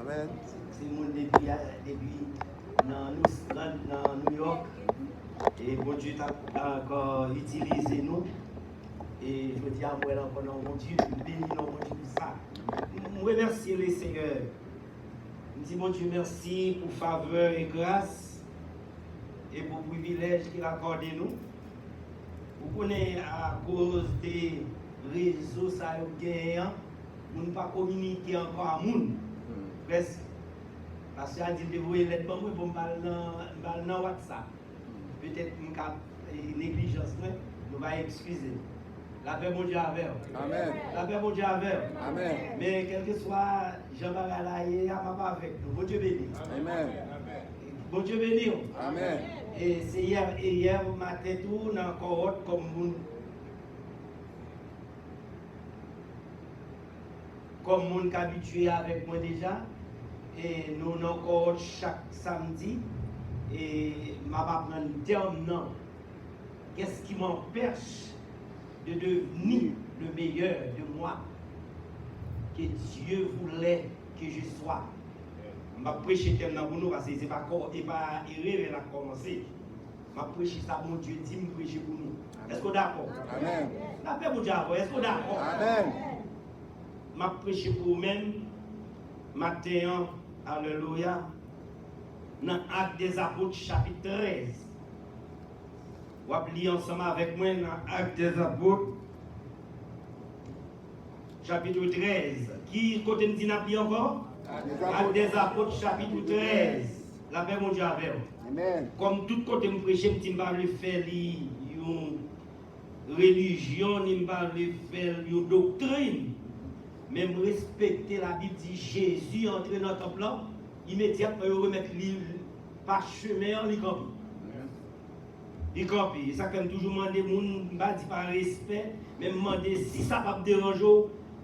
Amen. C'est mon depuis dans New York. Et bon Dieu t'a encore utilisé nous. Et je dis à moi encore, non, mon Dieu, bénis nous, mon Dieu, pour ça. Je remercie le Seigneur. Je dis, mon Dieu, merci pour faveur et grâce et pour privilège qu'il a accordé nous. Vous connaissez à cause des réseaux, ça nous ne pas communiquer encore à monde. Presque. Parce que dit de vous lettre pour me parler dans WhatsApp. Peut-être une négligence, nous va excuser. La paix mon Dieu avec. Amen. La paix mon Dieu avec. Amen. Mais quel que soit Jean-Marie Laye, pas avec nous. Bon Dieu béni. Amen. Bon Dieu béni. Amen. Et c'est hier matin tout dans cohorte comme monde habitué avec moi déjà. Et nous avons cohorte chaque samedi. Et je vais prendre le terme non. Qu'est-ce qui m'empêche de devenir le meilleur de moi que Dieu voulait que je sois? Je vais prêcher le terme pour nous parce que ce n'est pas erreur à commencer. Je vais prêcher ça, mon Dieu dit, je prêcher pour nous. Est-ce que vous êtes d'accord? Amen. La paix, mon Dieu, est-ce que vous êtes d'accord? Amen. Je vais prêcher pour vous-même, matin, alléluia, dans Actes des Apôtres, chapitre 13. Vous allez lire ensemble avec moi dans Actes des Apôtres, chapitre 13. Qui côté me dit n'a plus encore? Actes des Apôtres, chapitre 13. La paix, mon Dieu, avec vous. Amen. Comme tout côté me prêcher, je ne vais pas faire une religion, je ne vais pas faire une doctrine. Même respecter la Bible dit Jésus entre dans notre plan, immédiatement il remettre par chemin, il copie. Il copie. Ça quand toujours demander moun pas dit par respect, mais demander si ça va me déranger,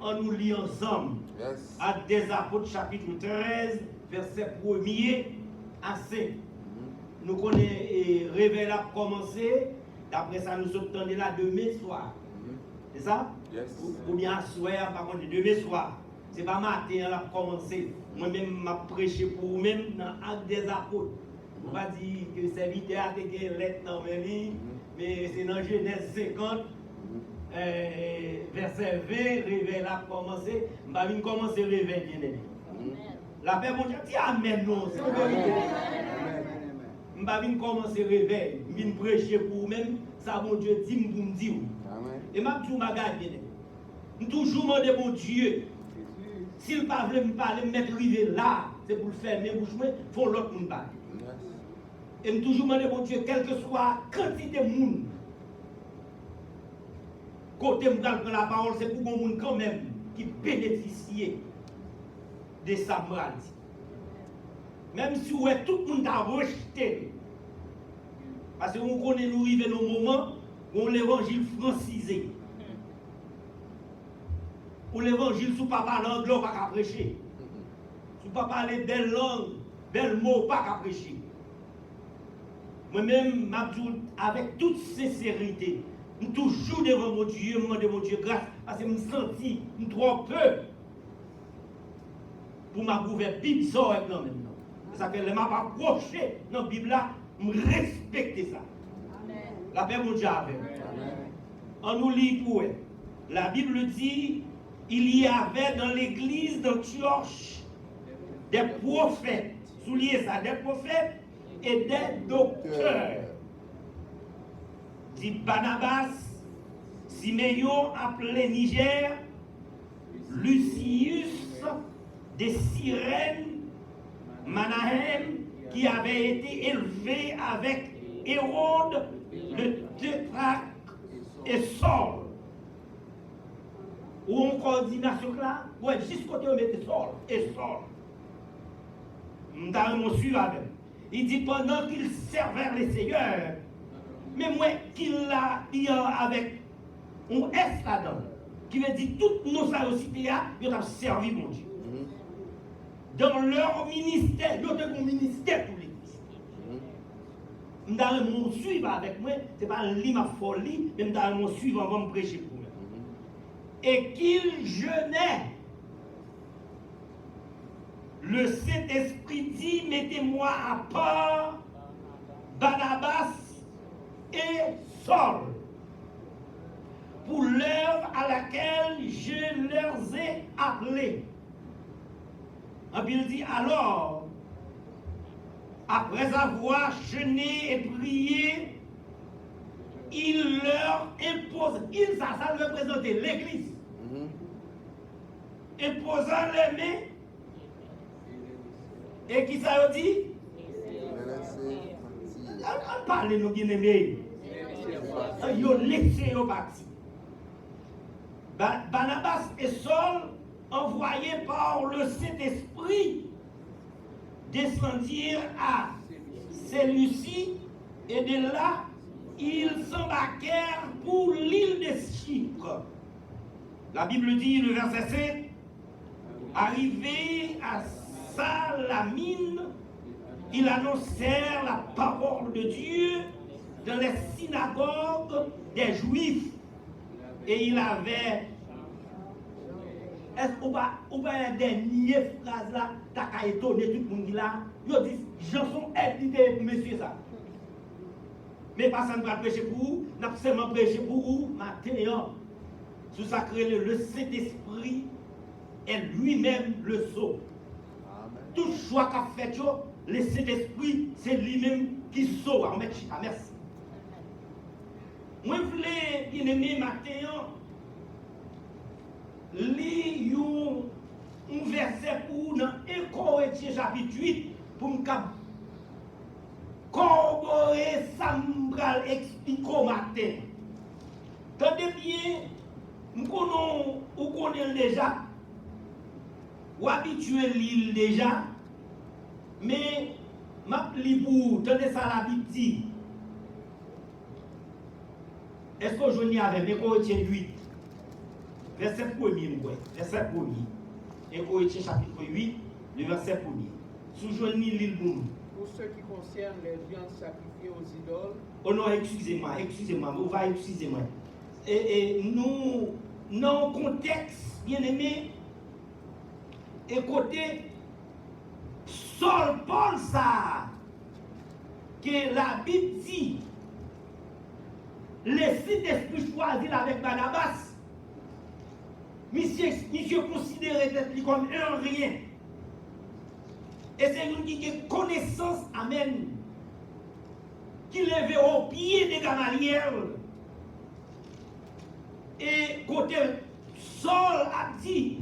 on nous lit ensemble. Yes. Actes des Apôtres chapitre 13, verset 1er à 5. Nous connaissons réveil a commencé, d'après ça nous sommes là demain soir. C'est ça? Yes. Ou bien soir, par contre, demain soir. C'est pas matin, elle a commencé. Moi-même, je prêché pour vous-même dans Actes des Apôtres. Je ne pas dire que le serviteur a été lettre dans mes livres, mais c'est dans Genèse 50, verset 20, réveil a commencé. Je ne vais pas commencer le réveil, bien aimé. La paix, mon Dieu, dis Amen, non, c'est la vérité. Je ne vais pas commencer le réveil, je vais prêcher pour vous-même, ça, mon Dieu, dit pour me dire. Et ma toujours bagage bien. Je toujours demander mon Dieu. S'il pas veut me parler, me mettre rivé là, c'est pour le faire mes bouches, il faut l'autre monde parler. Et je toujours demander mon Dieu, quelle que soit la quantité de monde. Côté me prendre la parole, c'est pour mon monde quand même qui bénéficie de sa maladie. Même si tout le monde a rejeté. Parce que nous connaissons nous arriver dans le moment où l'évangile francisé. Où l'évangile sous pas parler anglais, pas qu'à prêcher. Sous pas parler belle langue, bel mot, pas qu'à prêcher. Moi-même, avec toute sincérité, je suis toujours devant mon Dieu, je demande mon Dieu grâce, parce que je me sens trop peu pour ma gouverner Bible ça avec nous maintenant. C'est ça que je ne m'a pas approché dans la Bible là, je respecte ça. La paix mon Dieu avec. On nous lit pour elle. La Bible dit, il y avait dans l'église d'Antioche des prophètes, soulignez ça, des prophètes et des docteurs. Dit Barnabas, Siméon appelé Niger, Lucius de Cyrène, Manahem, qui avait été élevé avec Hérode, le tétrarque et Saul. Ou en coordination là, ouais, jusqu'au côté où on mettait Saul et Saul. Nous suivons avec. Il dit pendant qu'ils servaient les seigneurs, mais moi qu'il l'a dit avec un S là-dedans, qui veut dire toutes nos sociétés, ils ont servi mon Dieu. Dans leur ministère, ils ont un ministère pour l'église. Dans mon suivre avec moi, ce n'est pas un lit ma folie, mais dans mon suivre avant de prêcher pour moi. Et qu'il jeûnait le Saint-Esprit dit, mettez-moi à part Barnabas et Saul pour l'œuvre à laquelle je leur ai appelés. Et puis il dit, alors, après avoir jeûné et prié, il leur impose, ça représentait l'Église, imposant les mains, et qui ça veut dire? On parle de nos bien-aimés. Ils ont laissé au parti. Barnabas et Saul, envoyés par le Saint-Esprit, descendirent à Séleucie, et de là, ils s'embarquèrent pour l'île de Chypre. La Bible dit, le verset 7, arrivés à Salamine, ils annoncèrent la parole de Dieu dans les synagogues des Juifs. Et il avait... Est-ce qu'on va la dernière phrase là, t'as qu'à étonner tout le monde là? Ils disent, j'en suis aidé pour monsieur ça. Mais pas ça ne va prêcher pour vous, n'a pas seulement prêché pour vous, matin, sous sacré le Saint-Esprit est lui-même le sceau. Tout choix qu'a fait, le Saint-Esprit, c'est lui-même qui sauve. Merci. Moi, je voulais, bien aimé, matin, lire un verset pour dans 1 Corinthiens chapitre 8 pour me corroborer ça, me expliquer au matin. Tendez bien, vous connaissez déjà, ou habitué l'île déjà, mais ma pour tenez ça la Bible dit. Est-ce que je n'y avais 1 Corinthiens 8, verset 1er, verset 1er. 1 Corinthiens chapitre 8, le verset 1er. Sous je n'y l'île pour ce qui concerne les viandes sacrifiées aux idoles. Oh non, excusez-moi, vous va excusez-moi. Et nous, dans le contexte, bien aimé, et côté Saul Paul ça, que la Bible dit, le Saint-Esprit choisi avec Barnabas, monsieur considérait être comme un rien. Et c'est une qui a connaissance, amen, qui levait au pied de Gamaliel. Et côté Saul a dit,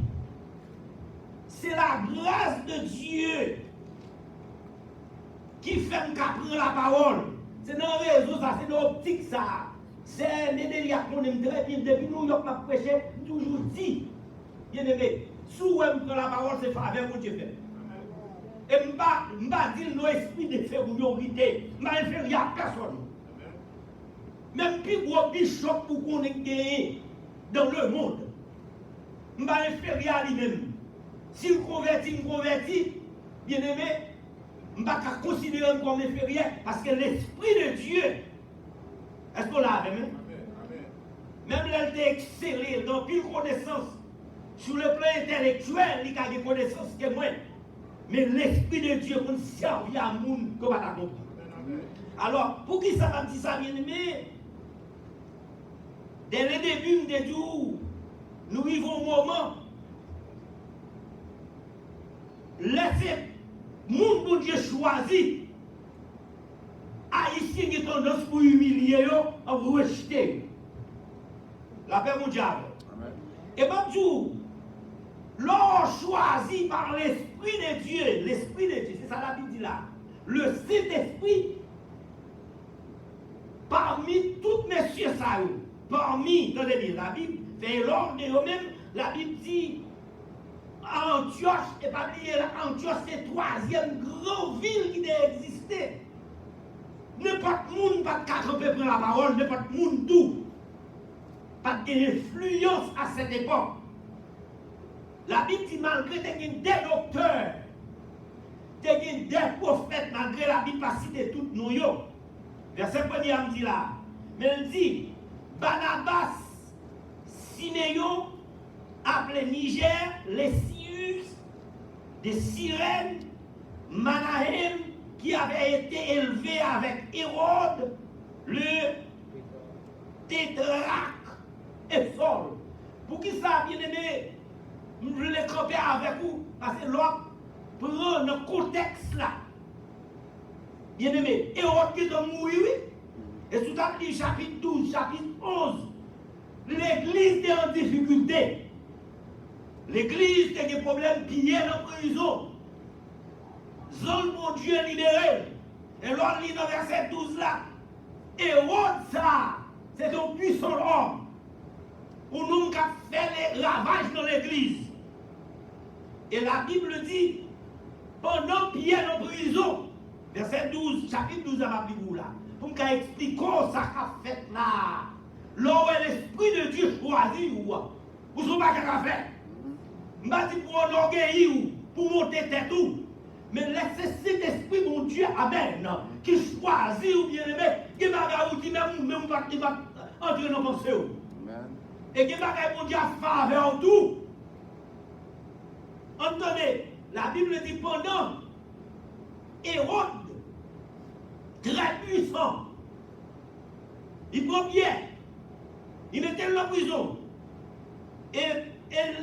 c'est la grâce de Dieu qui fait qu'apprendre la parole. C'est dans le réseau, ça, c'est dans l'optique, ça. C'est les délires qu'on aime très bien. Depuis nous, on a prêché, toujours dit, bien aimé, si on prend la parole, c'est faveur que Dieu fait. Et je ne vais pas dire nos esprits de féroïorité. Je ne vais pas faire à personne. Même plus gros bishop pour qu'on ait gagné dans le monde. Je ne vais pas faire à lui-même. S'il convertit, bien aimé, je ne vais pas considérer comme inférieur parce que l'Esprit de Dieu, est-ce qu'on l'a même? Même là, il a excellé dans plus de connaissances. Sur le plan intellectuel, il a des connaissances que moi. Mais l'Esprit de Dieu, qu'on servi à monde, qu'on va comprendre. Alors, pour qui ça va dire ça, bien aimé? Dès le début de tout, nous vivons un moment. Laissez monde pour Dieu choisi. Haïtien qui tendance pour humilier, à vous rejeter. La paix mondiale. Et bien, tout, l'on choisi par l'Esprit de Dieu, c'est ça la Bible dit là, le Saint-Esprit, parmi tous messieurs ça, parmi, attendez bien, la Bible fait l'ordre de eux-mêmes, la Bible dit, Antioche, et pas oublier, Antioche c'est la troisième grande ville qui a existé. N'importe monde pas de camper prendre la parole, n'importe monde tout. Pas d'influence à cette époque. La Bible dit malgré des docteurs, des prophètes, malgré la Bible pas cité toutes nous. Verset 1er dit là. Mais elle dit, Barnabas, Siméon, appelé Niger, les Sius, des sirènes, Manahem, qui avait été élevé avec Hérode, le tétrarque, est folle. Pour qui ça, bien aimé, je voulais camper avec vous, parce que l'autre prend le contexte là. Bien aimé, Hérode qui est mort, oui. Et sous ta chapitre 12, chapitre 11, l'église est en difficulté. L'église a des problèmes pillés dans la prison. Zone mon Dieu libéré. Et l'on lit dans verset 12 là. Hérode ça, c'est un puissant homme. Pour nous qui a fait les ravages dans l'église. Et la Bible dit, pendant Pierre en prison, verset 12, chapitre 12 à ma Bible là, pour nous expliquer ça qu'a fait là. Là où l'Esprit de Dieu choisit ou ce pas qu'à faire. Je ne dis pas pour orgueillir ou pour monter tête ou. Mais laissez cet esprit, mon Dieu, amen, qui choisit ou bien aimé, qui va qui même pas entrer dans mon pensée. Et qui va mon Dieu à faveur tout. Entendez, la Bible dit pendant Hérode, très puissant, il prend Pierre, il mettait dans la prison. Et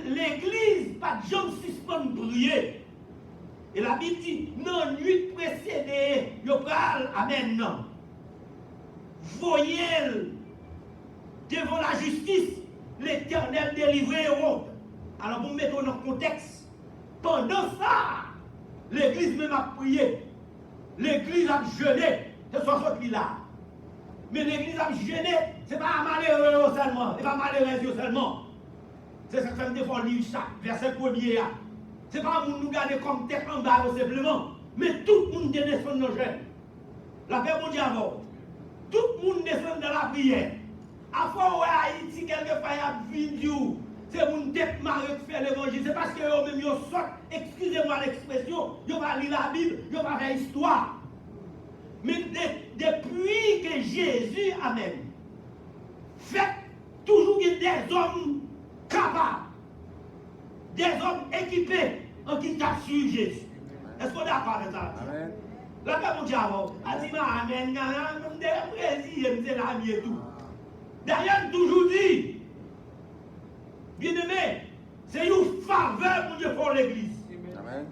l'église, pas de gens suspendent prier. Et la Bible dit, non, nuit précédée, il parle, amen, non. Voyez devant la justice, l'Éternel délivré Hérode. Alors, pour mettre dans le contexte, pendant ça, l'église même a prié. L'église a jeûné, c'est ce qu'il là. Mais l'église a jeûné, ce n'est pas malheureux seulement, ce n'est pas malheureux seulement. C'est ça que fait des fois lire ça, verset 1er. Ce n'est pas nous garder comme tête en bas simplement, mais tout le monde descend dans le jeûne. La paix mon Dieu avant. Tout le monde descend dans la prière. Avant Haïti, quelquefois il y a une vidéo, c'est mon tête marre qui fait l'évangile. C'est parce que eux-mêmes ils sortent, excusez-moi l'expression, ils vont lire la Bible, ils vont faire histoire. Mais depuis que Jésus amène, fait toujours des hommes capables, des hommes équipés en qui tapent sur Jésus. Est-ce qu'on est d'accord avec ça? Amen. La paix mon Dieu avant. A dit amen, c'est l'ami et tout. D'ailleurs, toujours dit, bien aimé, c'est une faveur pour Dieu pour l'église. Amen.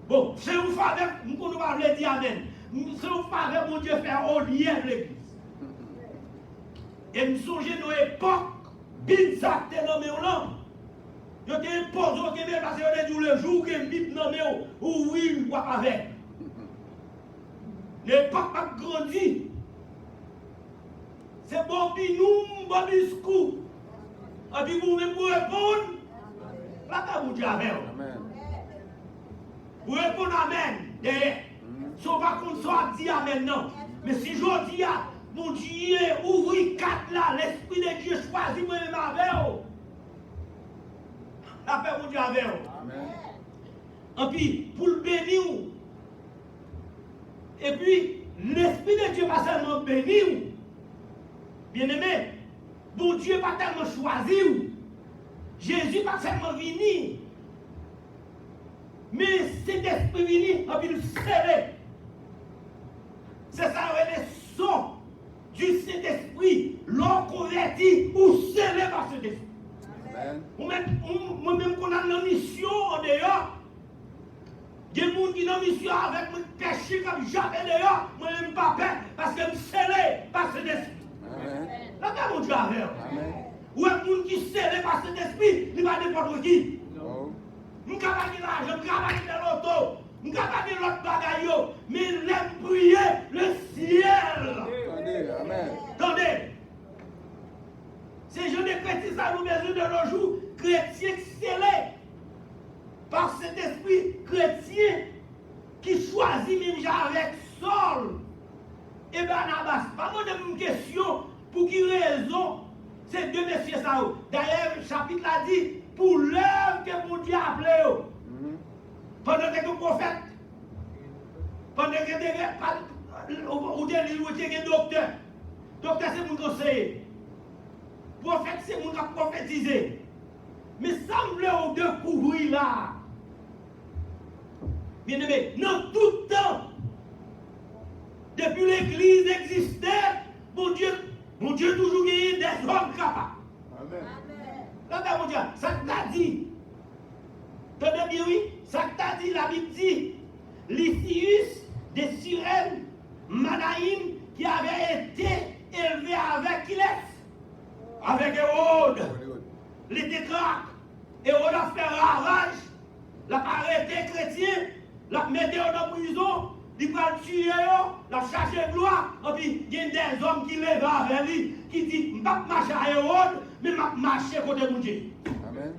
Bon, c'est une faveur, nous ne pouvons pas le dire amen. C'est une faveur pour Dieu faire au lien de l'église. Et nous songeons nos époques, bizarres, t'es nommé au nom. Je t'ai imposé au Québec parce que je dis le jour que je suis nommé ou oui, ou pas avec. L'époque a grandi. C'est bon, puis nous, bon discours. Et puis vous-même, vous répondre, là, vous dites amen. Vous répondez amen. Derrière. Si on va qu'on soit dit amen, non. Mais si je dis, mon Dieu, ouvrir 4 là, l'Esprit de Dieu choisit moi-même avec vous. La paix, mon Dieu, avec vous. Et puis, pour le bénir, et puis, l'Esprit de Dieu pas seulement bénir, bien aimé, bon Dieu pas tellement choisi, Jésus pas seulement venu, mais cet esprit venu, et puis le serrer. C'est ça, les sons du Saint-Esprit, l'on converti ou scellé par cet esprit. Moi-même, qu'on a une mission en dehors, il y a des gens qui ont une mission avec mon péché comme jamais dehors, moi-même pas peur, parce que je suis scellé par cet esprit. Là, mon Dieu, avec. Ou un monde qui est scellé par cet esprit, il va n'importe qui. Je ne peux pas dire l'argent, je ne peux pas dire l'auto, je ne peux pas dire l'autre bagaille, mais l'aime prier le ciel. Attendez. Ces jeunes chrétiens, ça nous besoin de nos jours, chrétiens scellés par cet esprit chrétien qui choisit même avec Saul et Barnabas. Pas de une question pour qui raison ces deux messieurs ça. D'ailleurs, le chapitre l'a dit pour l'heure que mon Dieu a appelé. Pendant que le prophète, pendant que le docteur, docteur c'est mon conseiller. Prophète, c'est mon qui prophétisé. Mais semble au découvrir là. Bien aimé, dans tout temps, depuis l'église existait, mon Dieu toujours gagné des hommes capables. Amen. Mon Dieu, ça que t'as dit. Tenez bien, oui, ça que t'as dit, la Bible dit, Lysius de Cyrène, Manaïm, qui avait été élevé avec qui laisse? Avec Hérode. Les déclarques. Hérode a fait ravage, l'a arrêté chrétien, l'a mis en prison, il va le tuer, l'a cherché gloire, et puis il y a des hommes qui lèvent avec lui, qui disent, je ne vais pas marcher à Hérode, mais je vais marcher côté mon Dieu. Amen.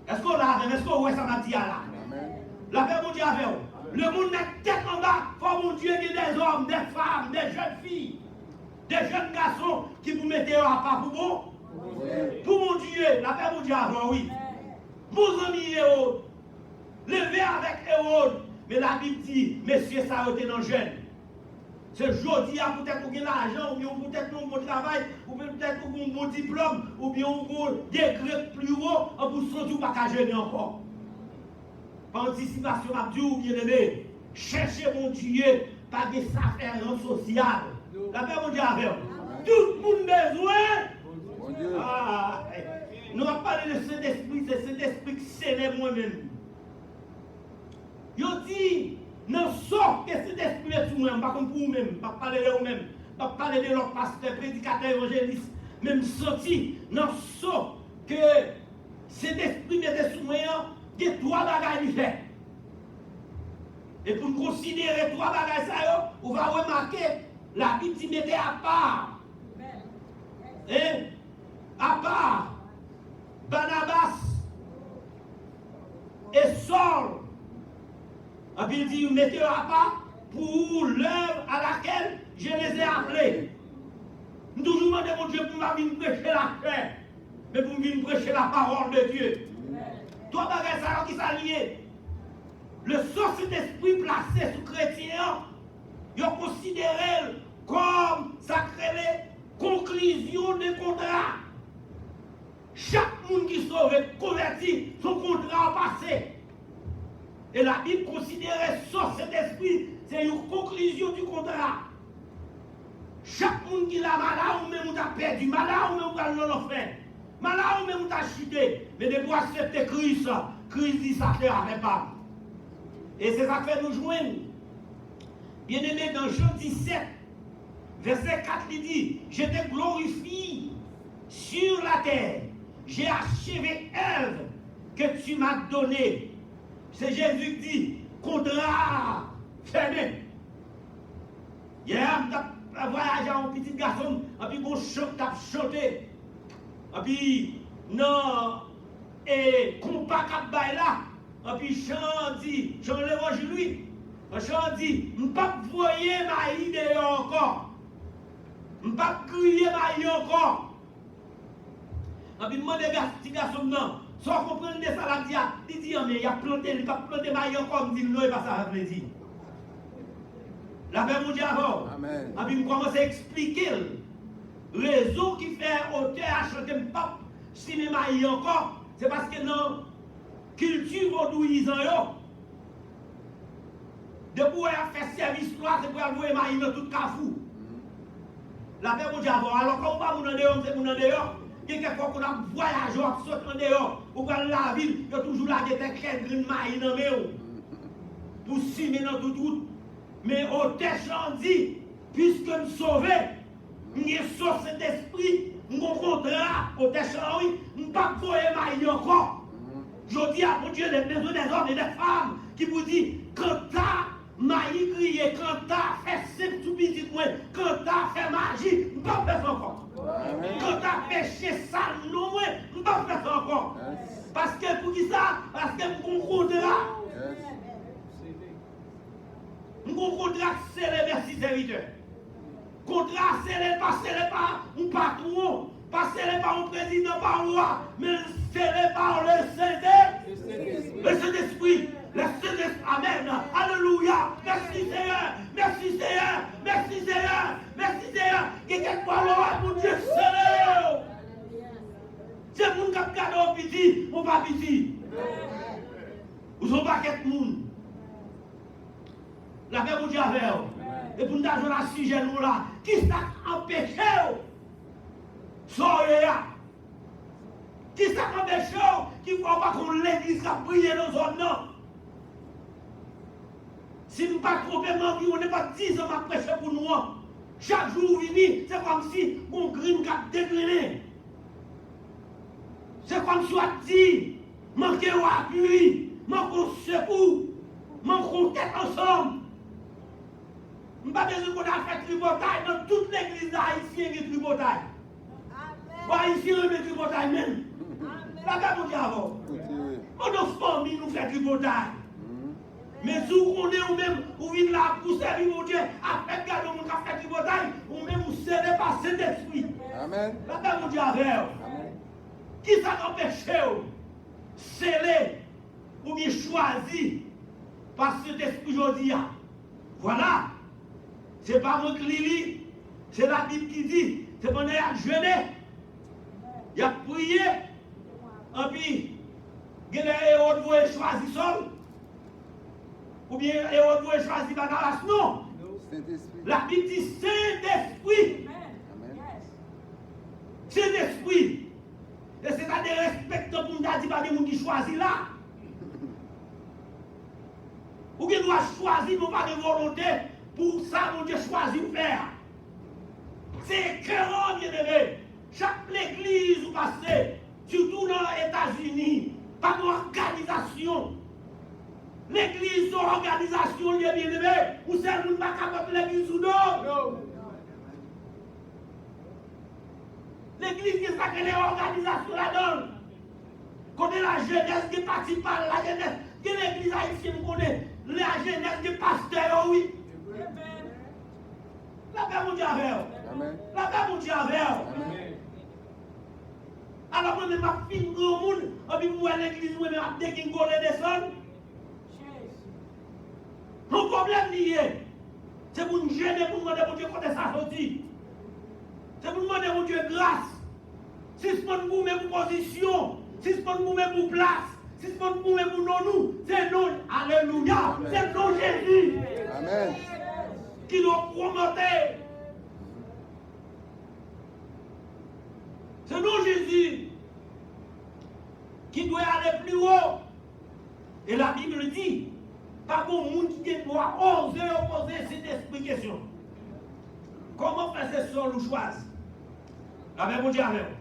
Est-ce qu'on l'a avec? Est-ce qu'on voit ça m'a dit là? Amen. La paix mon Dieu avec vous. Le monde met tête en bas, faut mon Dieu qu'il y ait des hommes, des femmes, des jeunes filles, des jeunes garçons qui vous mettez à part pour vous. Pour mon Dieu, la paix mon Dieu avant, oui. Mon ami Hérode, levé avec Hérode, mais la Bible dit, messieurs, ça a été dans le jeune. C'est aujourd'hui, peut-être pour gagner l'argent, ou bien peut-être pour un bon travail, ou bien peut-être pour un bon diplôme, ou bien un degré plus haut, on vous sortir pas qu'à jeûner encore. Par anticipation, ma Dieu, bien aimé, cherchez mon Dieu, pas des affaires sociales. La paix mon Dieu avec vous. Tout le monde besoin. Ah, nous allons parler de cet esprit, c'est cet esprit qui célèbre moi-même. Yo dit, non, sauf que cet esprit est tout même, pas comme pour vous-même, pas parler de vous-même, pas parler de l'autre pasteur, prédicateur, évangéliste, même sorti, non, sauf que cet esprit est sous moi, il y a trois bagages qui fait. Et pour considérer trois bagages, on va remarquer, la Bible dit mettez à part. Hein? À part Barnabas et Saul. La Bible dit mettez à part pour l'œuvre à laquelle je les ai appelés. Nous toujours demandons mon Dieu pour venir prêcher la chair, mais pour venir prêcher la parole de Dieu. Trois bagages ça qui s'allient. Le Saint-Esprit placé sous chrétien, il a considéré comme sacré conclusion de contrat. Chaque monde qui sauve converti, son contrat passé. Et la Bible considérait cet esprit, c'est une conclusion du contrat. Chaque monde qui l'a malade ou même a perdu, malade ou même a l'enfer, malade ou même a chuté. Mais de pouvoir accepter Christ, Christ dit ça ne avec pas. Et c'est ça que fait nous joindre. Bien aimé, dans Jean 17, verset 4, il dit, je te glorifie sur la terre. J'ai achevé œuvre que tu m'as donnée. C'est Jésus qui dit, contrat fermé. Hier, je suis voyagé à un petit garçon, et puis mon chant t'a chanté. Et puis, non, et compas cap là, et puis chant dit, j'en l'évangile lui. Chant dit, je ne peux pas voyer ma idée encore. Je ne peux pas crier ma idée encore. Et puis, demande à petit garçon, non. Sans comprendre ça, il dit, mais il a planté, il n'a pas planté ma idée encore. Il dit, non, il va ça plaisir. La paix mon Dieu avant. Amen. Et puis, je commence à expliquer le raison qui fait auteur à chanter le pape cinéma encore. C'est parce que dans culture vaudouisant, de pouvoir faire service, c'est pour avoir maïs dans tout cafou. La paix mon Dieu avant. Alors, quand on va vous dehors, c'est vous dehors. Il y a quelqu'un qu'on a voyagé, on saute en dehors, ou dans la ville, il y a toujours là des green maïs dans le pour simer dans toute route. Mais au Téchan dit, puisque nous sauvons, nous sommes cet esprit, mon contrat, au Téchan, oui, nous ne pouvons pas voyer maïs encore. Je dis à mon Dieu, les besoins des hommes et des femmes qui vous disent, quand t'as maïs crié, quand t'as fait simple tout petit, quand t'as fait magie, nous ne pouvons pas faire ça encore. Quand t'as péché ça, nous ne pouvons pas faire ça encore. Parce que pour qui ça? Parce que mon contrat. Mon contrat, c'est les merci serviteurs. Contrat, c'est les pas un patron, pas c'est pas un président, pas un roi, mais c'est les par le Saint-Esprit. Le Saint-Esprit, le Saint-Esprit. Amen. Alléluia. Merci Seigneur. Merci Seigneur. Merci Seigneur. Merci Seigneur. Quelquefois, mon Dieu, Seigneur. C'est mon qui a gardé au petit, mon pas petit. Vous n'avez pas qu'être monde. La paix vous dit avec vous. Et pour nous donner un sujet nous là, qui s'est empêché soyez qui s'est empêché qui ne faut pas qu'on l'église a prié dans zone non. Si nous ne pas trompé, on n'est pas 10 ans à prêcher pour nous. Chaque jour vini, c'est comme si mon green cap décliné. C'est comme si on dit, manquez appui, manquons secours, manquons tête ensemble. Je n'ai pas besoin qu'on a fait tripotaille dans toute l'église haïtienne qui est tripotaille. Haïtien remet tripotaille même. La paix pour avant. Mon famille nous fait tripotaille. Mais si on est ou même, ou vient là pour servir mon Dieu, après garder mon café de bataille, ou même vous serez par Saint-Esprit. Amen. La paix mon Dieu avec vous. Qui ça empêche scellé ou bien choisi par Saint-Esprit aujourd'hui? Voilà. Ce n'est pas moi qui lis, c'est la Bible qui dit, c'est pendant qu'il a jeûné, il a prié, et puis, il a choisi seul. Ou bien, et on doit choisir Bagalas. Non. La Bible dit Saint-Esprit. Saint-Esprit. Et c'est à des respectants pour nous dire pas des gens qui choisissent là. Ou bien doit choisir, non pas de volonté, pour ça, mon Dieu choisit de faire. C'est écœurant, bien aimé. Chaque église où passez, surtout dans les États-Unis, par une organisation. L'église, son organisation, bien aimé, ou c'est le monde qui n'a pas l'église ou non? L'église, qui est sacrée, l'organisation là-dedans. Quand la jeunesse qui participe à la jeunesse, que l'église haïtienne connaît, la jeunesse des pasteurs, oui. La paix, mon Dieu, avec vous. La paix, mon Dieu, avec vous. Alors, moi, je suis fin de monde, et puis moi, l'église, moi, je suis déguingolé descendre. Le problème lié, c'est pour nous gêner, pour nous demander à Dieu côté ça sorti. C'est pour nous demander à Dieu grâce. Si c'est pour nous mettre pour position, si c'est pour nous mettre pour place, si c'est pour nous mettre pour nous, c'est nous, alléluia, c'est nous Jésus. Amen. Qui doit promoter. C'est nous Jésus qui doit aller plus haut. Et la Bible dit, pas bon monde qui doit oser opposer cette explication. Comment faire ce sol ou choisir? Avec mon Dieu, avec vous.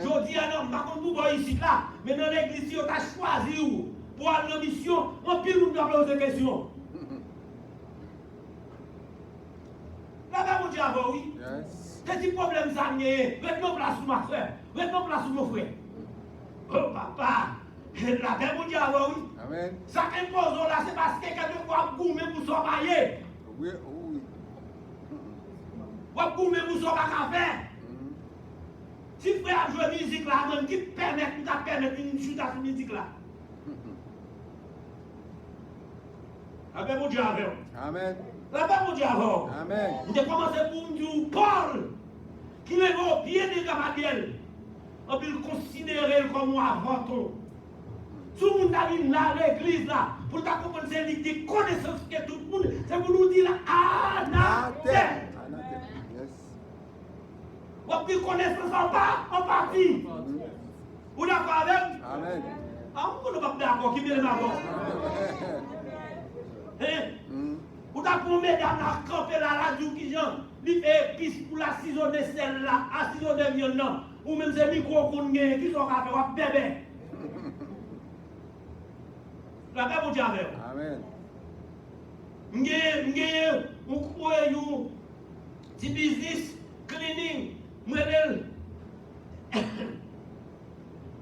Je dis à l'homme, par contre, vous voyez ici là, mais dans l'église, on a choisi pour aller en mission, on peut nous poser des questions. Avec mon Dieu, avec vous, oui. C'est un problème, ça n'y est. Mettez-moi place sur ma soeur, mettez-moi place sur mon frère. Oh, papa. La paix pour Dieu, oui. Amen. Ça impose là, c'est parce que quelqu'un va goumer pour son marié. Oui, oui. Va goumer pour son café. Si frère joue musique là, même qui permet une chute à cette musique là. La paix pour Dieu, avec vous. Amen. La paix pour Dieu, avec vous. Amen. On a commencé pour nous dire Paul, qui est au pied de Gamaliel, on peut le considérer comme un avanton. Tout le monde arrive là, l'église là, pour comprendre c'est des connaissances que tout le monde, c'est pour nous dire anathème. Vous avez des connaissances en partie. Vous d'accord avec? Amen. Ah, vous n'êtes pas d'accord, qui vient d'accord? Vous avez pour mesdames à camper la radio qui j'en, lui fait épice pour l'assaisonner celle-là, assaisonner viande non, ou même ces micros qu'on gagne, qui sont capables de faire bébé. La paix pour Dieu avec vous. Amen. M'gagne, on croit un petit business cleaning, modèle.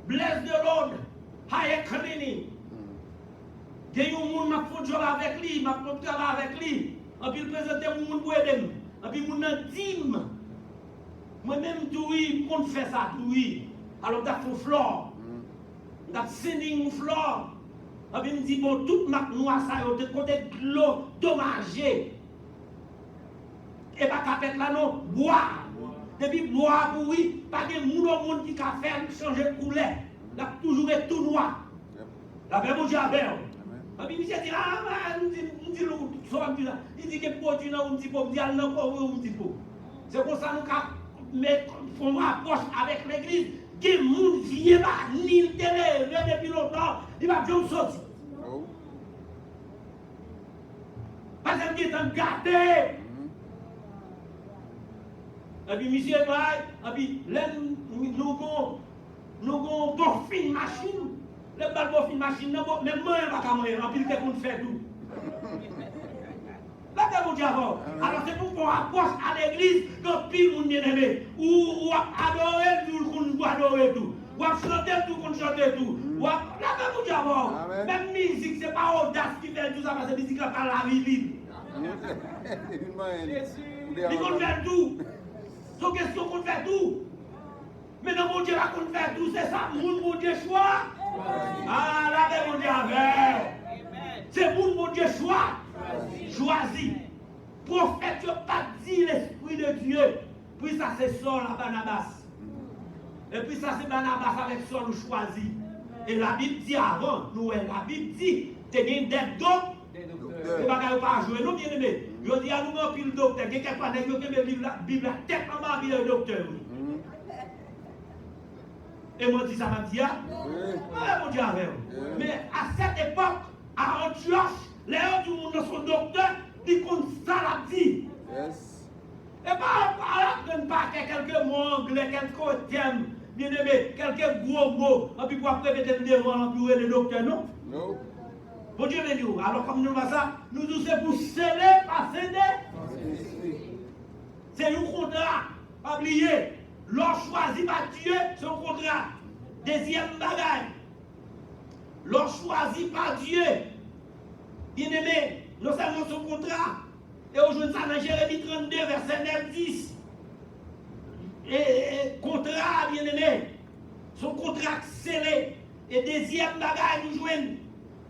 Bless the Lord, higher cleaning. Il y a un monde qui fait job avec lui, qui fait travail avec lui. Et puis il présente un monde pour aider. Et puis il dit, moi-même, oui, on fait ça, oui. Alors, on a fait flore. On a sending mon flore. Et puis il me dit, bon, toute ma noix, ça, on a côté de l'eau dommagée. Et pas qu'à faire là, non, boire. Depuis boire, oui, pas de monde qui a fait changer de couleur. Il a toujours été tout noir. La paix, mon Dieu, avec. Et puis, il dit, ah, nous dit, Il dit que pour Dieu, on dit pour dire non, on dit pour. C'est pour ça que nous avons une approche avec l'église. Que les gens ne viennent pas, ni le télé, depuis longtemps, il va bien sortir. Parce qu'il est en gâté. Et puis, monsieur, et puis, nous avons bon fin machine. Le bal bon fin machine, même moi, je ne vais pas mourir, puis il faut faire tout. Là, c'est mon diable. Alors, c'est pour qu'on approche à l'église, quand pile moun bien aimé, ou adorer tout, qu'on adorer tout, ou chanter tout, qu'on chanter tout. Là, c'est mon diable. Même musique, ce n'est pas audace qui fait tout ça, parce que la musique, là, pas la vie libre. Il faut faire tout. C'est question qu'on fait tout. Mais non, mon Dieu, là, qu'on fait tout, c'est ça, mon Dieu choix. Ah, là, c'est mon diable. C'est mon Dieu choix. Choisi. Prophète, tu n'as pas dit l'Esprit de Dieu. Puis ça, c'est Saul à Barnabas. Et puis ça, c'est Barnabas avec Saul nous choisi. Et la Bible dit avant, nous, la Bible dit, tu as des docteurs. Tu ne pas jouer, nous, bien aimé. Je dis à nous, on pile docteur. Quelqu'un qui a la Bible, la tête en bas, il est docteur. Et moi, je dis ça, m'a dit, mon Dieu, mais à cette époque, à Antioche, les gens du monde sont docteurs, ils comptent ça la dit. Et pas quelques mots anglais, quelques termes, bien aimé, quelques gros mots, et puis pour après peut-être devant le docteur, non? Non. Bon Dieu béni. Alors comme nous voyons ça, nous nous c'est pour sceller, pas céder. C'est un contrat, pas oublier. L'on choisit par Dieu, c'est un contrat. Deuxième bagaille. L'on choisit par Dieu. Bien aimé, nous savons son contrat. Et aujourd'hui, ça dans Jérémie 32, verset 9-10. Et contrat, bien aimé, son contrat scellé. Et deuxième bagaille, nous jouons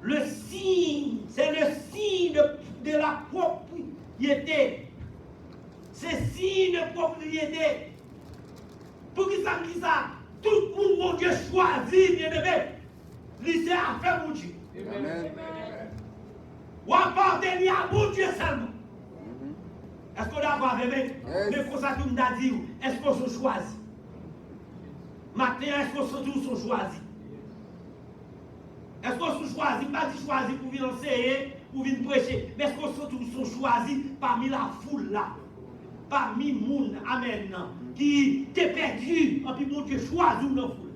le signe. C'est le signe de la propriété. C'est signe de propriété. Pour qui ça? Tout le monde, mon Dieu, choisit, bien aimé. Lycée a fait mon Dieu. Amen. Ou appartenir à mon Dieu seulement. Est-ce qu'on est d'accord avec moi? Mais pour ça, tout le monde dit, est-ce qu'on sont choisis? Matin, est-ce qu'on sont choisis? Est-ce qu'on sont choisis? Pas dit choisis pour venir enseigner, pour venir prêcher. Mais est-ce qu'on sont choisis parmi la foule là? Parmi le monde, amen, qui t'est perdu, et puis mon Dieu choisit dans la foule.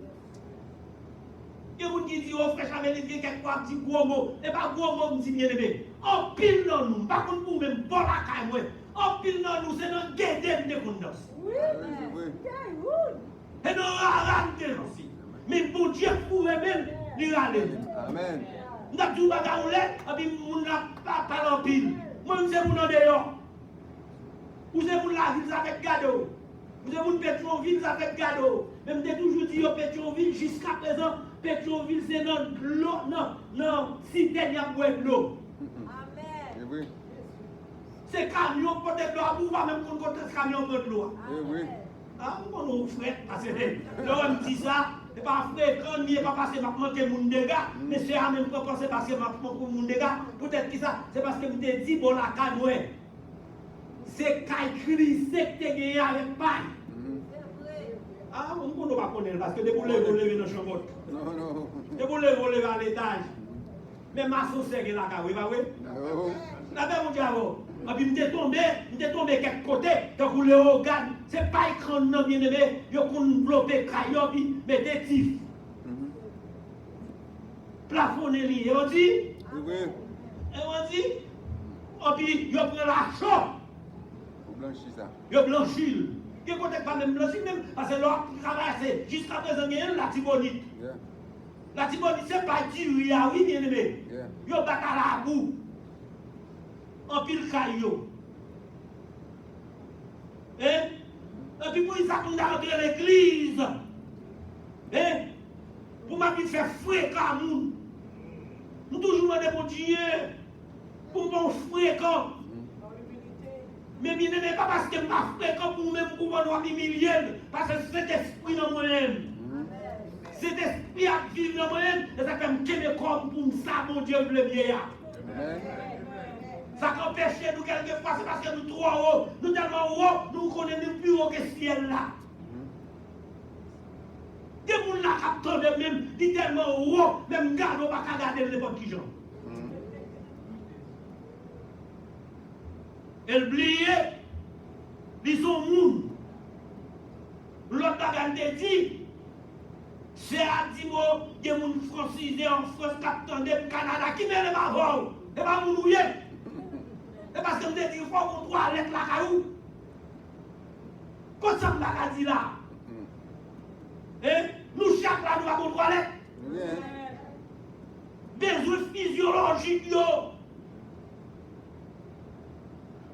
Il y a des gens qui disent, oh frère, j'avais dit quelquefois un petit gros mot. Et pas gros mot, me dit bien aimé. On pile dans nous, pas contre nous même, bon la caille, on pile dans nous, c'est dans le guédem de condos. Oui. Et dans la aussi. Mais bon Dieu pourrait même lui aller. Amen. Nous avons tout bagaoulé, et puis nous n'avons pas l'empile. Moi, je sais mon dehors. Vous savez, vous la ville avec Gado. Vous savez, vous Pétionville avec Gado. Même j'ai toujours dit Pétionville, jusqu'à présent, Pétionville, c'est dans l'eau, non, si dernière boîte de l'eau. Amen. Oui. C'est camion, peut-être l'eau, vous voyez même qu'on compte ce camion de l'eau. Oui. Ah, on frère, parce que l'homme dit ça, c'est pas frère, quand il n'est pas passé, ma manqué mon dégâts, mais c'est à même pas passé parce que ma manqué mon dégâts. Peut-être que ça, c'est parce que vous avez dit, bon, la caille, c'est calculé, c'est que tu as gagné avec paille. Ah, on ne peut pas connaître parce que des boulets vont lever dans le chambre. Non. Des boulets vont lever à l'étage. Mais ma sauce est là, oui, pas oui? Non. Là, mon diable. Et puis, je suis tombé quelque côté, donc le organe, ce n'est pas écran non bien aimé, il y a qu'on bloque crayon, mais des tifs. Plafonné, et on dit? Oui. Et on dit? Et puis, il prend la chaux. Blanchi ça. Il blanchi. Il ne pas même blanchi, même parce que l'or traversé jusqu'à présent, il y a la tibonite. La tibonite, ce n'est pas du oui, bien aimé. Il bat à la boue. En pile caillou. Et puis pour ça, qu'on a rentré l'église. Pour ma vie faire fréquent, nous toujours demandons pour Dieu. Pour mon fréquent. Mais bien aimé, pas parce que ma fréquent pour même pour moi humilier, parce que cet esprit dans moi-même. Cet esprit a vivre dans moi-même, et ça fait me comme pour ça, mon Dieu, le vieillard. Ça empêché nous quelquefois, c'est parce que nous trop haut, nous tellement haut, nous connaissons plus haut que ce ciel là. Des gens là qui attendent même, dit tellement haut, même garde, on ne va pas garder n'importe qui gens. Elle oublié, ils sont monde. L'autre bagage te dit, c'est à dire, il y a des gens francisés en France qui attendent au Canada, qui mène ma voix. Et pas mon ouïe. C'est parce que je me dis, il faut qu'on doit aller la caillou. Qu'est-ce que ça m'a dit là? Nous, chaque là, nous avons droit aller. Besoin physiologique,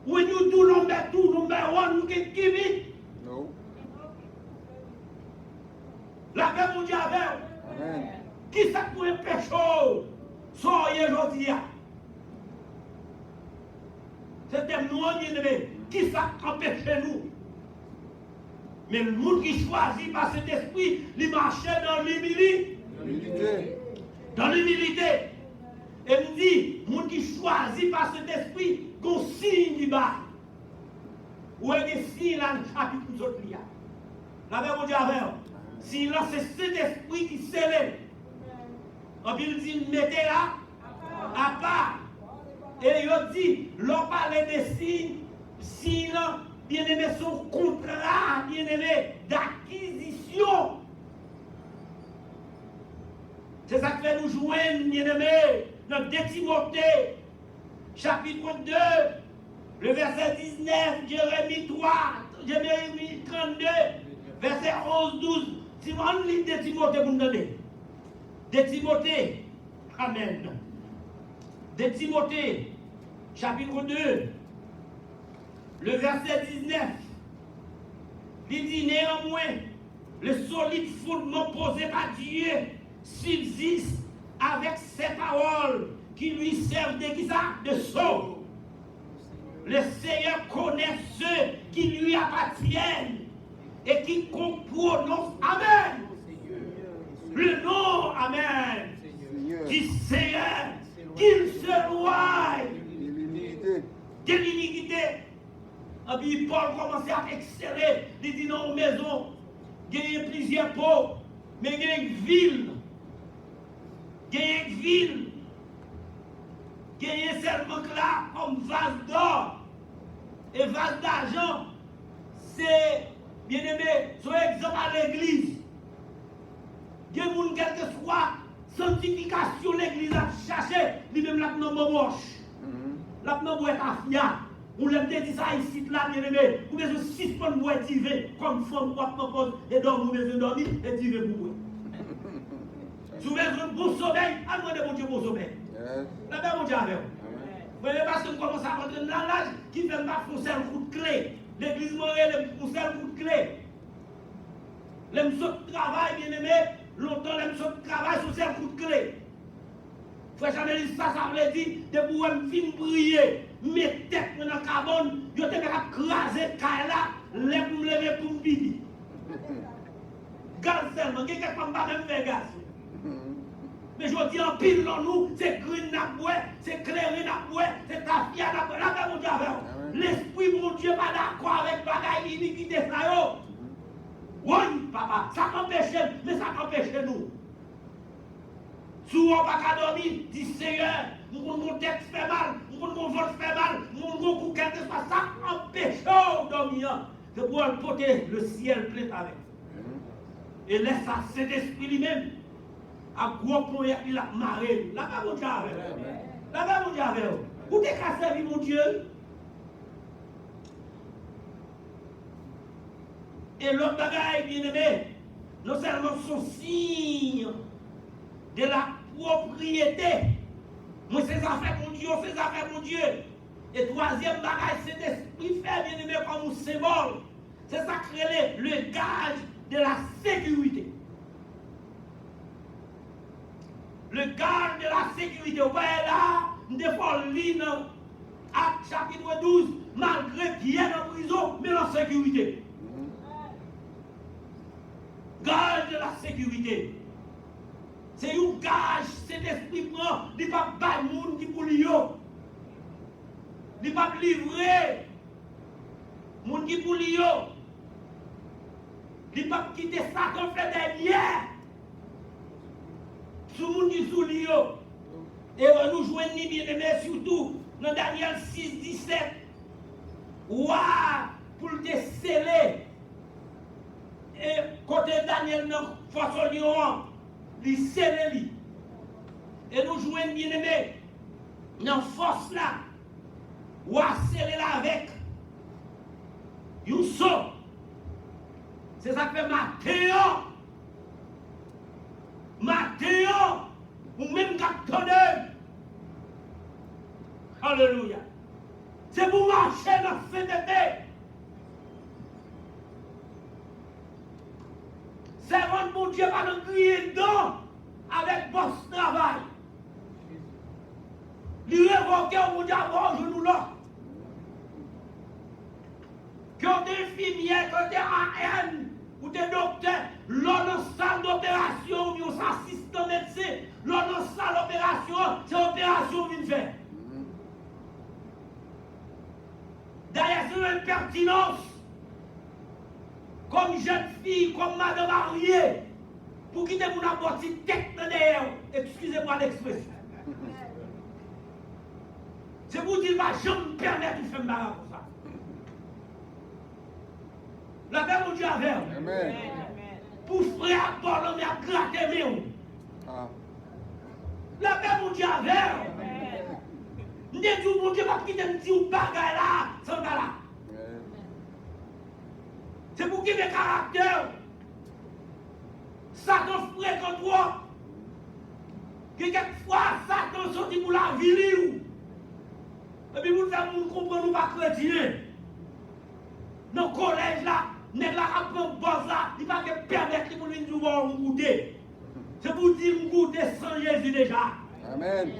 when you do number 2, number 1, you can give it. No. La paix mondiale avec. Amen. Qui ça pour empêcher? Soyez aujourd'hui. C'était nous, qui ça empêche nous? Mais le monde qui choisit par cet esprit, il marchait dans l'humilité. Dans l'humilité. Et me dit, le monde qui choisit par cet esprit, qu'on signe du bas. Ou est-ce que signe là, le chapitre pour autres liens? La paix mondiale avec. Si là, c'est cet esprit qui s'élève. On peut dire, mettez là, à part. Et il dit, l'on parle des signes, signes, bien aimé, son contrat, bien aimé, d'acquisition. C'est ça qui fait nous joindre, bien aimé, dans 2 Timothée, chapitre 2, le verset 19, Jérémie 3, Jérémie 32, verset 11, 12. Si on lit 2 Timothée, vous me donnez. 2 Timothée, amen. 2 Timothée, chapitre 2, le verset 19, il dit néanmoins, le solide fondement posé par Dieu subsiste avec ses paroles qui lui servent de qui ça? De sceau. Le Seigneur connaît ceux qui lui appartiennent et qui prononcent Amen. Le nom Amen du Seigneur, qu'il se loie de l'iniquité. Et puis Paul commençait à exceller. Il dit dans nos maisons, il y a plusieurs pots, mais il y a une ville. Il y a une ville. Il y a seulement là comme vase d'or et vase d'argent. C'est, bien aimé, sur exemple à l'église. Il y a des gens, quelle que soit sanctification, l'église a cherché, lui-même là, non, moche. Là, non, boîte à fia. Ou l'aime dit ça ici, là, bien aimé. Vous avez 6 points de boîte tirée, comme femme, boîte, propose, et donc vous avez dormi, et tirez pour vous. Si vous avez un bon sommeil, allez mon Dieu, bon sommeil. La paix, mon Dieu, avec vous. Vous voyez, parce que commence à rentrer dans l'âge qui fait ma foncer un coup de clé. L'église morale, le foncer un coup de clé. L'aime sauter travail, bien aimé. Longtemps, l'aime sauter travail sur un coup de clé. Frère Chanel, ça veut dire, de vous fin briller, mes têtes dans le carbone, je te mets à craser là, l'aime me lever pour me vivre. Gaz seulement, quelqu'un ne peut pas même faire gaz. Mais je dis en pile dans nous, c'est green n'a pas, c'est clair n'a pas, c'est tafia n'a pas. Là, mon Dieu, l'esprit, mon Dieu, pas d'accord avec bagaille iniquité ça yo. Oui, papa, ça m'empêche, mais ça m'empêche nous. Souvent, pas qu'à dormir, dit Seigneur, mon tête fait mal, mon ventre fait mal, mon cou quelque chose, ça empêche de dormir. C'est pour porter le ciel plein avec. Et laisse ça, cet esprit lui-même. À gros point, il a marré. Là-bas, mon Dieu, avec vous. Là-bas, mon Dieu, avec vous. Vous t'es qu'à servir, mon Dieu. Et l'autre bagaille, bien aimé, non seulement son signe de la propriété. Moi, ces affaires, mon Dieu, ces affaires, mon Dieu. Et troisième bagaille, cet esprit fait, bien aimé, comme un symbole. C'est ça qui est le gage de la sécurité. Le garde de la sécurité. Vous voyez là, nous devons lire dans Acte chapitre 12, malgré bien en prison, mais en sécurité. Garde de la sécurité. C'est un gage, cet esprit prend, il ne va pas de monde qui pour lui. Il pas livrer. Moun qui pour lui yo. Il pas quitter ça qu'on fait derrière. Sous moun qui sous lui yo. Et nous jouons ni bien aimé surtout dans Daniel 6, 17. Ouah, pour te sceller. Et côté Daniel, non, façon il scelle lui. Et nous jouons bien aimé dans force là. Ouah, sceller là avec. You so. C'est ça que fait Matthéo, ou même Captonne. Alléluia. C'est pour marcher dans ce CDT. Servant mon Dieu va nous crier dedans avec bon travail. Lui révoquer au Dieu avant genou là. Quand des infirmières, quand des AN, ou des docteurs, l'on dans salle d'opération, ou des assistants médecins, l'on dans salle d'opération, c'est opération qu'on vient faire. D'ailleurs, c'est une impertinence, comme jeune fille, comme madame mariée, pour quitter mon apporter tête derrière. Excusez-moi l'expression. C'est pour dire, je ne me permets de faire ma comme ça. La paix mon Dieu avec vous. Amen. Pour frère Paul, on a gratté mes. La paix mon Dieu avec vous. Nous disons, mon Dieu va quitter un petit bagage là, sans là. C'est pour qui les caractères. Satan fréquente toi. Que quelquefois, Satan sorti pour la vie. Et puis vous faites comprendre nous pas chrétien. Dans le collège là, nous apprendre boss là, il va pas permettre pour nous nous goûter. C'est pour dire nous goûter sans Jésus déjà. Amen.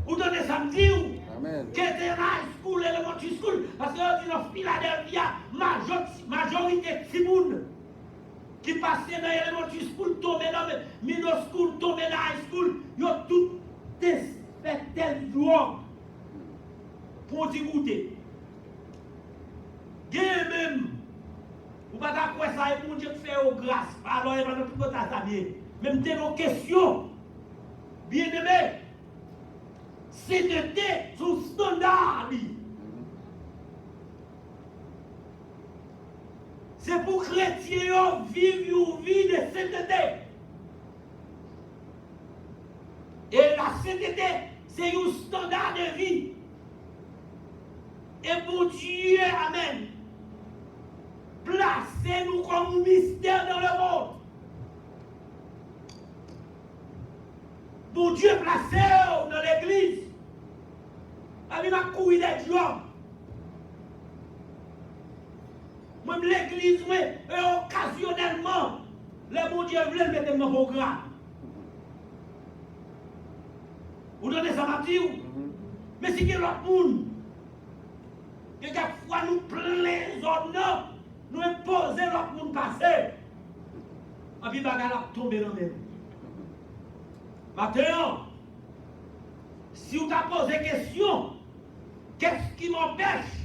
Vous donnez samedi ou? Amen. Que c'est high school, elementary school, parce que dans Philadelphia, majorité de Timoun qui passaient dans elementary school, tombaient dans middle school, tombaient dans high school, ils ont tout fait tel drogue pour nous goûter. Gain même, vous ne pouvez pas quoi ça, et pour Dieu fait aux grâces, alors il va nous tout ça bien. Même des nos questions, bien aimé, c'était son standard. C'est pour chrétiens vivre une vie de sainteté. Et la sainteté, c'est un standard de vie. Et pour Dieu, amen, placez-nous comme un mystère dans le monde. Pour Dieu, placez-nous dans l'église. Il m'a couru des jobs. Même l'église, occasionnellement, les bon Dieu veulent mettre dans mon programme. Vous donnez ça, Mathieu? Mais si il y a l'autre monde, quelquefois nous plein zones, nous imposer l'autre monde passer. Et puis, bagarre tomber dans même. Maintenant, si vous t'avez posé question, qu'est-ce qui m'empêche?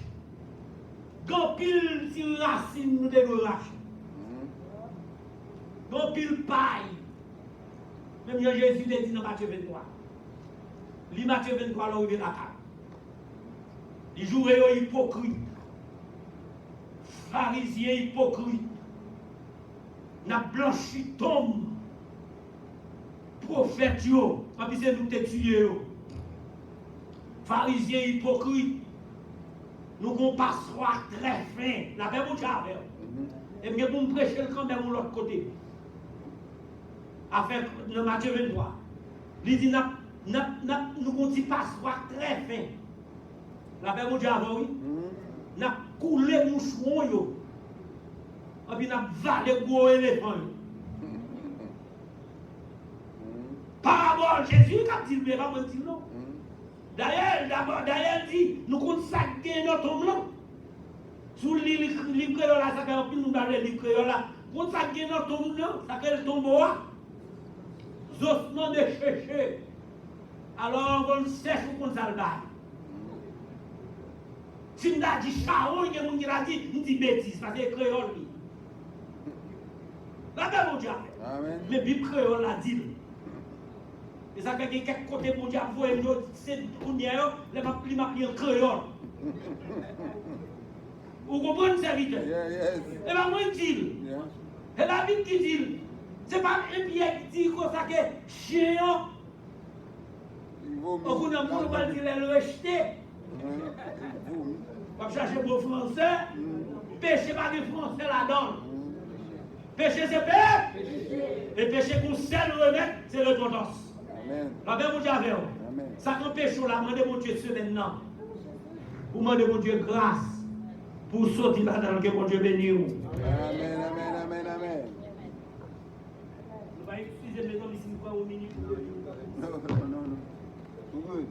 Quand pile si racine nous dégoûte. Quand pile paille. Même Jésus l'a dit dans Matthieu 23. Li Matthieu 23, là où il est là. Il jouait aux hypocrites. Pharisiens hypocrites. N'a blanchi tombe. Prophète yo. Et puis c'est nous te tuer. Pharisiens hypocrites. Nous avons passoire très fin. La paix vous avec. Et bien pour me prêcher le camp de l'autre côté. Avec le Matthieu 23. Il dit nous avons dit passoire très fin. La paix vous avec oui. Nous avons coulé mouchon yo. Et puis nous avons valé gros éléphant. Parabole Jésus quand il ne va pas dire non. D'ailleurs, dit, nous consacrons notre blanc. Sous le livre créole, ça fait un peu nous dans le livre créole. Consacrons notre blanc, ça fait le tombeau. Ossements de chercher. Alors, on sèche ou qu'on s'albaye. Si je dis charon, il y a des gens qui disent, dit bêtise, parce que c'est créole. La paix, mon Dieu. Mais Bible créole l'a dit. Et ça, quand il y a quelques côtés, mon Dieu, c'est une guerre, il m'a pris en créole. Vous comprenez, serviteur? Et bien, moi, je dis. Et la Bible qui dit, c'est pas un Pierre qui dit comme ça que chien, on va dire le rejeter. On va chercher pour français, péché pas de français là-dedans. Péché c'est péché. Et péché qu'on sait le remettre, c'est le tendance. La même Dieu avec vous. Ça qu'on péché là, demandez mon Dieu ce maintenant. Pour demander mon Dieu grâce. Pour sortir là-dedans, que mon Dieu bénisse vous. Amen, amen, amen, amen. Vous allez excuser mes hommes ici, quoi, au minute. Non. Good.